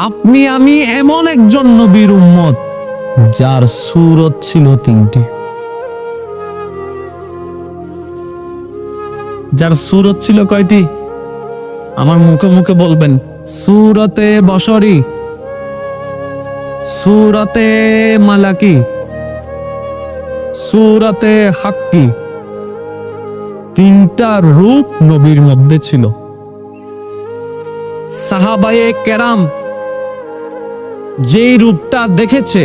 আপনি আমি এমন একজন নবীর উম্মত যার সূরত ছিল তিনটি। যার সূরত ছিল কয়টি? আমার মুখে মুখে বলবেন। সূরতে বশরি, সূরতে মালাকি, সূরতে হাক্কি। তিনটা রূপ নবীর মধ্যে ছিল। সাহাবায়ে কেরাম যেই রূপটা দেখেছে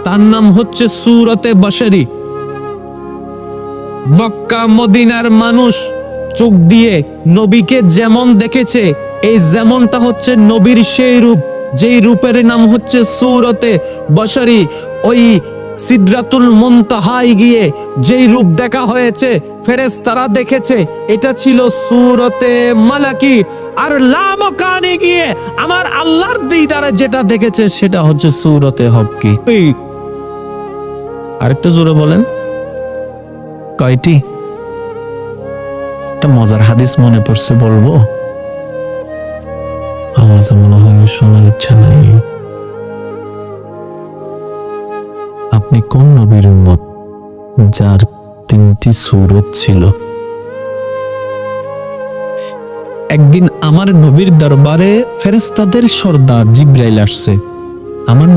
তার নাম হচ্ছে সূরতে বশরি। মক্কা মদিনার মানুষ চোখ দিয়ে নবীকে যেমন দেখেছে, এই যেমনটা হচ্ছে নবীর সেই রূপ, যেই রূপের নাম হচ্ছে সূরতে বশরি। ওই সিদরাতুল মুনতাহায় গিয়ে যেই রূপ দেখা হয়েছে, ফেরেশতারা দেখেছে, এটা ছিল সূরতে মালাকি। আর লামকানে গিয়ে আমার আল্লাহর দিদারে যেটা দেখেছে সেটা হচ্ছে সূরতে হক্কি। আরেকটু জোরে বলেন, কয়টি? একটা মজার হাদিস মনে পড়ছে, বলবো? আওয়াজ মনে হয় শোনার ইচ্ছা নাই। আপনি কোন নবীর উম্মত যার তিনটি সূরত ছিল? একদিন আমার নবীর দরবারে ফেরেশতাদের সর্দার জিবরাইল আসছে। আমার